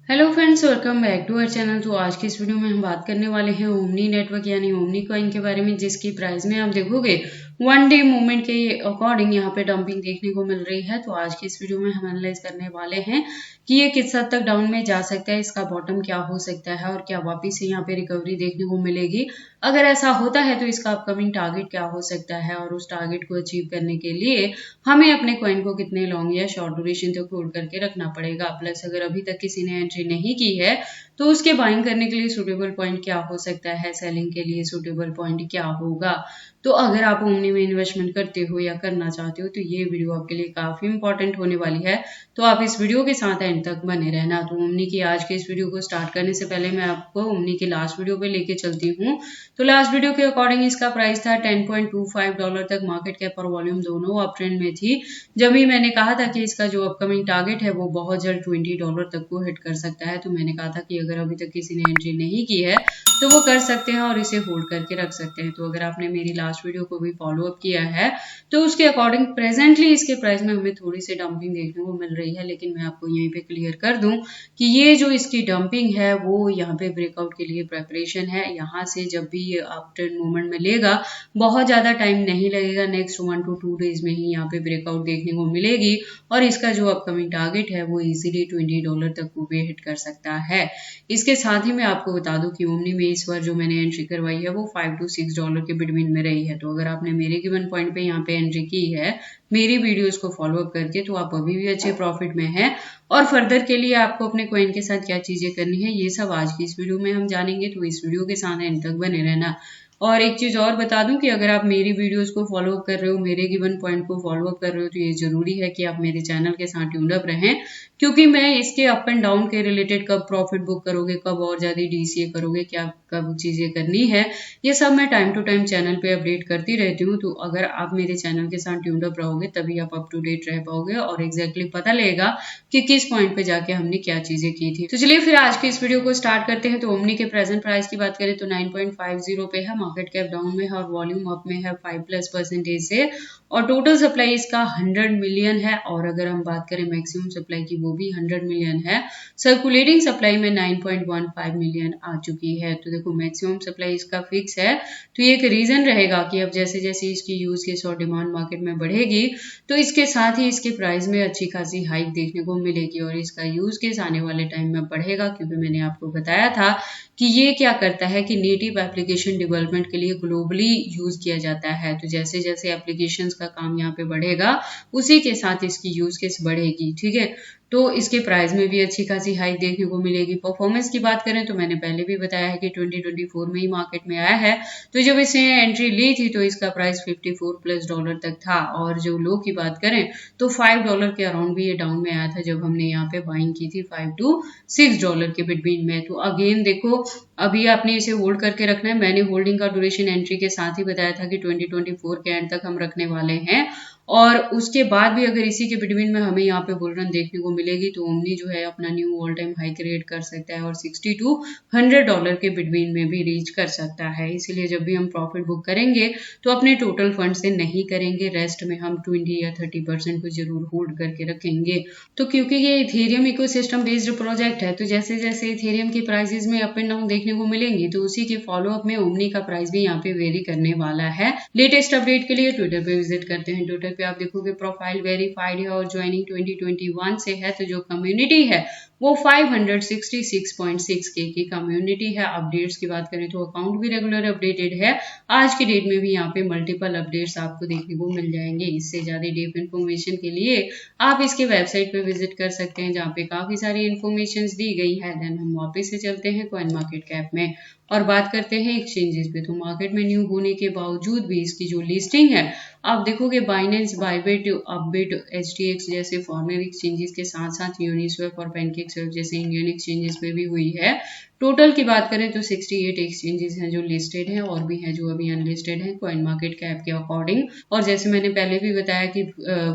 Hello friends, welcome back to our channel. तो आज की इस वीडियो में हम बात करने वाले हैं ओमनी नेटवर्क यानी ओमनी कॉइन के बारे में, जिसकी प्राइस में आप देखोगे वन डे मूवमेंट के अकॉर्डिंग यहाँ पे डंपिंग देखने को मिल रही है। तो आज की इस वीडियो में हम एनालाइज करने वाले हैं कि ये किस हद तक डाउन में जा सकता है, इसका बॉटम क्या हो सकता है और क्या वापिस से यहाँ पे रिकवरी देखने को मिलेगी। अगर ऐसा होता है तो इसका अपकमिंग टारगेट क्या हो सकता है और उस टारगेट को अचीव करने के लिए हमें अपने कॉइन को कितने लॉन्ग या शॉर्ट ड्यूरेशन तक होल्ड करके रखना पड़ेगा। प्लस अगर अभी तक किसी ने एंट्री नहीं की है तो उसके बाइंग करने के लिए सूटेबल पॉइंट क्या हो सकता है, सेलिंग के लिए सूटेबल पॉइंट क्या होगा। तो अगर आप ओमनी में इन्वेस्टमेंट करते हो या करना चाहते हो तो ये वीडियो आपके लिए काफी इंपॉर्टेंट होने वाली है। तो आप इस वीडियो के साथ एंड तक बने रहना। तो ओमनी की आज के इस वीडियो को स्टार्ट करने से पहले मैं आपको ओमनी के लास्ट वीडियो पे लेके चलती हूँ। तो लास्ट वीडियो के अकॉर्डिंग इसका प्राइस था $10.25 तक, मार्केट कैप और वॉल्यूम दोनों अप ट्रेंड में थी। जब भी मैंने कहा था कि इसका जो अपकमिंग टारगेट है वो बहुत जल्द $20 तक को हिट कर सकता है। तो मैंने कहा था कि अगर अभी तक किसी ने एंट्री नहीं की है तो वो कर सकते हैं और इसे होल्ड करके रख सकते हैं। तो अगर आपने मेरी लास्ट वीडियो को भी फॉलो अप किया है तो उसके अकॉर्डिंग प्रेजेंटली इसके प्राइस में हमें थोड़ी सी डंपिंग देखने को मिल रही है। लेकिन मैं आपको यहीं पे क्लियर कर दूं कि ये जो इसकी डंपिंग है वो यहाँ पे ब्रेकआउट के लिए प्रेपरेशन है। यहाँ से जब भी ये आफ्टर मूवमेंट में लेगा बहुत ज्यादा टाइम नहीं लगेगा, नेक्स्ट 1 to 2 डेज में ही यहाँ पे ब्रेकआउट देखने को मिलेगी और इसका जो अपकमिंग टारगेट है वो इजीली $20 तक को भी हिट कर सकता है। इसके साथ ही मैं आपको बता दूं कि ओमनी में इस बार जो मैंने एंट्री करवाई है वो $5 to $6 के बिटवीन में रही है। तो अगर आपने मेरे गिवन पॉइंट पे यहाँ पे एंट्री की है मेरी वीडियोस को फॉलो अप करके तो आप अभी भी अच्छे प्रॉफिट में हैं। और फर्दर के लिए आपको अपने कॉइन के साथ क्या चीजें करनी है ये सब आज की इस वीडियो में हम जानेंगे। तो इस वीडियो के साथ एंड तक बने रहना। और एक चीज और बता दूं कि अगर आप मेरी वीडियोस को फॉलो अप कर रहे हो, मेरे गिवन पॉइंट को फॉलो अप कर रहे हो, तो ये जरूरी है कि आप मेरे चैनल के साथ ट्यून्ड अप रहें, क्योंकि मैं इसके अप एंड डाउन के रिलेटेड कब प्रॉफिट बुक करोगे, कब और ज्यादा डीसीए करोगे, क्या कब चीजें करनी है, ये सब मैं टाइम टू टाइम चैनल पे अपडेट करती रहती हूँ। तो अगर आप मेरे चैनल के साथ ट्यून्ड अप रहोगे तभी आप अप टू डेट रह पाओगे और एग्जैक्टली पता लगेगा कि किस पॉइंट पे जाके हमने क्या चीजें की थी। तो चलिए फिर आज के इस वीडियो को स्टार्ट करते हैं। तो ओमनी के प्रेजेंट प्राइस की बात करें तो 9.50 पे है, मार्केट कैप डाउन में है और वॉल्यूम अप में है 5+% से, और टोटल सप्लाई इसका 100 मिलियन है। और अगर हम बात करें मैक्सिमम सप्लाई की वो भी 100 मिलियन है। सर्कुलेटिंग सप्लाई में 9.15 मिलियन आ चुकी है। तो देखो मैक्सिमम सप्लाई इसका फिक्स है। तो ये एक रीजन रहेगा कि अब जैसे जैसे इसकी यूज केस और डिमांड मार्केट में बढ़ेगी तो इसके साथ ही इसके प्राइस में अच्छी खासी हाइक देखने को मिलेगी और इसका यूज केस आने वाले टाइम में बढ़ेगा, क्योंकि मैंने आपको बताया था कि ये क्या करता है कि नेटिव एप्लीकेशन डेवलपमेंट के लिए ग्लोबली यूज किया जाता है। तो जैसे जैसे एप्लीकेशंस का काम यहाँ पे बढ़ेगा उसी के साथ इसकी यूज केस बढ़ेगी। ठीक है, तो इसके प्राइस में भी अच्छी खासी हाइक देखने को मिलेगी। परफॉर्मेंस की बात करें तो मैंने पहले भी बताया है कि 2024 में ही मार्केट में आया है। तो जब इसने एंट्री ली थी तो इसका प्राइस $54+ तक था, और जो लो की बात करें तो $5 के अराउंड भी ये डाउन में आया था जब हमने यहाँ पे बाइंग की थी $5 to $6 के बिटवीन में। तो अगेन देखो अभी आपने इसे होल्ड करके रखना है। मैंने होल्डिंग का ड्यूरेशन एंट्री के साथ ही बताया था कि 2024 के एंड तक हम रखने वाले हैं, और उसके बाद भी अगर इसी के बिटवीन में हमें यहाँ पे बुल रन देखने को मिलेगी तो ओमनी जो है अपना knew all time high create कर सकता है और $60 to $100 के बिटवीन में भी रीच कर सकता है। इसीलिए जब भी हम प्रॉफिट बुक करेंगे तो अपने टोटल फंड से नहीं करेंगे, रेस्ट में हम 20 या 30% को जरूर होल्ड करके रखेंगे। तो क्योंकि ये इथेरियम इकोसिस्टम बेस्ड प्रोजेक्ट है तो जैसे जैसे इथेरियम की प्राइसेस में अप एंड डाउन देखने को मिलेंगी तो उसी के फॉलो अप में ओमनी का प्राइस भी यहाँ पे वेरी करने वाला है। लेटेस्ट अपडेट के लिए ट्विटर पे विजिट करते हैं। ट्विटर पे आप देखोगे प्रोफाइल वेरीफाइड है और ज्वाइनिंग 2021 से है। तो जो कम्युनिटी है वो 566.6K की कम्युनिटी है। अपडेट्स की बात करें तो अकाउंट भी रेगुलर अपडेटेड है। आज की डेट में भी यहाँ पे मल्टीपल अपडेट्स आपको देखने को मिल जाएंगे। इससे ज्यादा डीप इन्फॉर्मेशन के लिए आप इसके वेबसाइट पे विजिट कर सकते हैं जहाँ पे काफी सारी इन्फॉर्मेशन दी गई है। देन हम वापस से चलते हैं कॉइन मार्केट कैप में और बात करते हैं एक्सचेंजेस पे। तो मार्केट में न्यू होने के बावजूद भी इसकी जो लिस्टिंग है आप देखोगे बाइनेंस, बाइबिट, अपबिट, HTX जैसे फॉरेन एक्सचेंजेस के साथ साथ यूनिस्वैप और पैनकेकस्वैप जैसे इंडियन एक्सचेंजेस पे भी हुई है। टोटल की बात करें तो 68 एक्सचेंजेस हैं जो लिस्टेड हैं और भी हैं जो अभी अनलिस्टेड हैं कॉइन मार्केट कैप के अकॉर्डिंग। और जैसे मैंने पहले भी बताया कि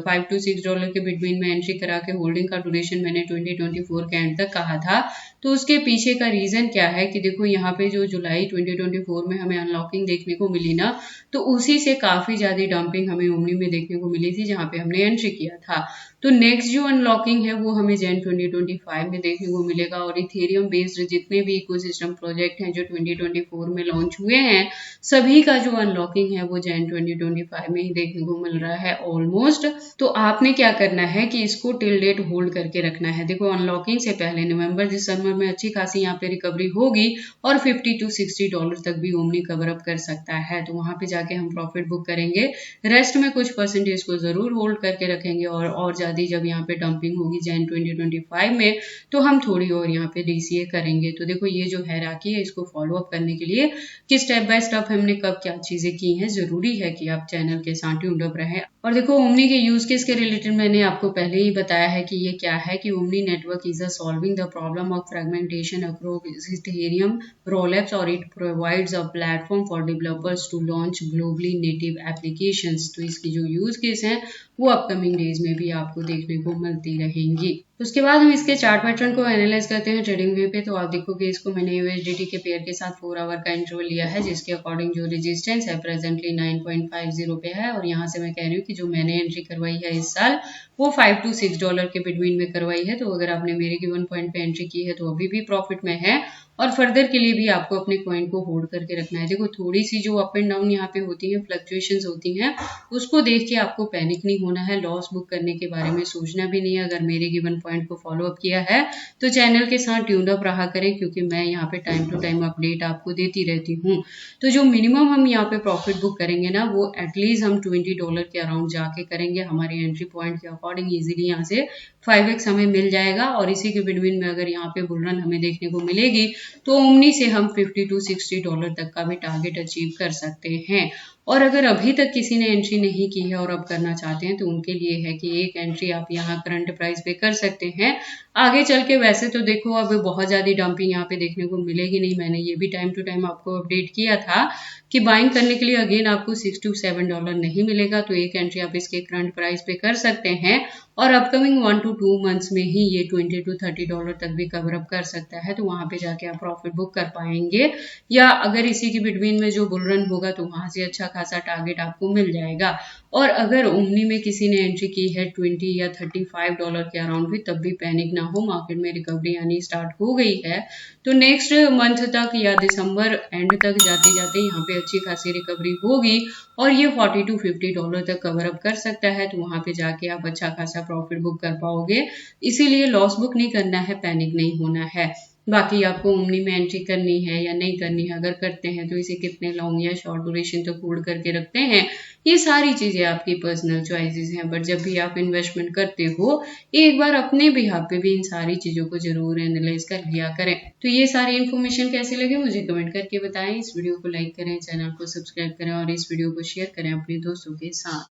$5 to $6 के बिटवीन में एंट्री करा के होल्डिंग का ड्यूरेशन मैंने 2024 के एंड तक कहा था। तो उसके पीछे का रीजन क्या है कि देखो यहाँ पे जो जुलाई 2024 में हमें अनलॉकिंग देखने को मिली ना, तो उसी से काफी ज्यादा डंपिंग हमें ओमनी में देखने को मिली थी जहां पे हमने एंट्री किया था। तो नेक्स्ट जो अनलॉकिंग है वो हमें जैन 2025 में देखने को मिलेगा और इथेरियम बेस्ड जितने भी इकोसिस्टम प्रोजेक्ट हैं जो 2024 में लॉन्च हुए हैं सभी का जो अनलॉकिंग है वो जैन 2025 में ही देखने को मिल रहा है ऑलमोस्ट। तो आपने क्या करना है कि इसको टिल डेट होल्ड करके रखना है। देखो अनलॉकिंग से पहले नवंबर दिसंबर में अच्छी खासी यहाँ पे रिकवरी होगी और $50 to $60 तक भी ओमनी कवर अप कर सकता है, तो वहां पे जाके हम प्रॉफिट बुक करेंगे। रेस्ट में कुछ परसेंटेज को जरूर होल्ड करके रखेंगे और ज्यादा जब यहाँ पे डंपिंग होगी जैन 2025 में तो हम थोड़ी और यहाँ पे डीसीए करेंगे। तो देखो ये जो हैराकी है इसको फॉलो अप करने के लिए कि स्टेप बाय स्टेप हमने कब क्या चीजें की हैं, जरूरी है कि आप चैनल के साथ ट्यून्ड अप रहें। और देखो ओमनी के यूज केस के रिलेटेड मैंने आपको पहले ही बताया है कि ये क्या है कि Omni network is a solving the problem of fragmentation across Ethereum rollups और it provides a platform for developers to launch globally native applications. तो इसकी जो यूज केस हैं वो अपकमिंग डेज में भी आपको देखने को मिलती रहेंगी। उसके बाद हम इसके चार्ट पैटर्न को एनालाइज करते हैं ट्रेडिंग व्यू पे। तो आप देखोगे इसको मैंने यूएसडीटी के पेयर के साथ 4 आवर का इंटरवल लिया है जिसके अकॉर्डिंग जो रेजिस्टेंस है प्रेजेंटली 9.50 पे है और यहाँ से मैं कह रही हूँ कि जो मैंने एंट्री करवाई है इस साल वो $5 to $6 के बिटवीन में करवाई है। तो अगर आपने मेरे गिवन पॉइंट पे एंट्री की है तो अभी भी प्रॉफिट में है और फर्दर के लिए भी आपको अपने कॉइन को होल्ड करके रखना है। देखो थोड़ी सी जो अप एंड डाउन यहाँ पे होती है फ्लक्चुएशंस होती हैं उसको देख के आपको पैनिक नहीं होना है, लॉस बुक करने के बारे में सोचना भी नहीं है। अगर मेरे गिवन पॉइंट को फॉलो अप किया है तो चैनल के साथ ट्यून्ड अप रहा करें क्योंकि मैं यहाँ पे टाइम टू टाइम अपडेट आपको देती रहती हूँ। तो जो मिनिमम हम यहाँ पे प्रॉफिट बुक करेंगे ना वो एटलीस्ट हम $20 के अराउंड जाके करेंगे। हमारी एंट्री पॉइंट के अकॉर्डिंग इजीली यहाँ से 5x हमें मिल जाएगा और इसी के बिटवीन में अगर यहाँ पे बुलरन हमें देखने को मिलेगी तो ओमनी से हम $50 to $60 तक का भी टारगेट अचीव कर सकते हैं। और अगर अभी तक किसी ने एंट्री नहीं की है और अब करना चाहते हैं तो उनके लिए है कि एक एंट्री आप यहाँ करंट प्राइस पे कर सकते हैं। आगे चल के वैसे तो देखो अब बहुत ज्यादा डंपिंग यहाँ पे देखने को मिलेगी नहीं, मैंने ये भी टाइम टू टाइम आपको अपडेट किया था कि बाइंग करने के लिए अगेन आपको $6 to $7 नहीं मिलेगा। तो एक एंट्री आप इसके करंट प्राइस पे कर सकते हैं और अपकमिंग 1 to 2 मंथ्स में ही ये $20 to $30 तक भी कवर अप कर सकता है। तो वहां पे जाके आप प्रॉफिट बुक कर पाएंगे या अगर इसी के बिटवीन में जो बुल रन होगा तो वहां से अच्छा खासा टारगेट आपको मिल जाएगा। और अगर ओमनी में किसी ने एंट्री की है $20 या $35 के अराउंड भी तब भी पैनिक ना हो, मार्केट में रिकवरी आनी स्टार्ट हो गई है तो नेक्स्ट मंथ तक या दिसंबर एंड तक जाते जाते यहाँ पे अच्छी खासी रिकवरी होगी और ये $40 to $50 तक कवर अप कर सकता है। तो वहां पे जाके आप अच्छा खासा प्रॉफिट बुक कर पाओगे, इसीलिए लॉस बुक नहीं करना है, पैनिक नहीं होना है। बाकी आपको ओमनी में एंट्री करनी है या नहीं करनी है, अगर करते हैं तो इसे कितने लॉन्ग या शॉर्ट ड्यूरेशन तक होल्ड करके रखते हैं, ये सारी चीजें आपकी पर्सनल चॉइसेस हैं। बट जब भी आप इन्वेस्टमेंट करते हो एक बार अपने बिहाफ पे भी इन सारी चीजों को जरूर एनालाइज कर लिया करें। तो ये सारी इन्फॉर्मेशन कैसे लगे मुझे कमेंट करके बताएं। इस वीडियो को लाइक करें, चैनल को सब्सक्राइब करें और इस वीडियो को शेयर करें अपने दोस्तों के साथ।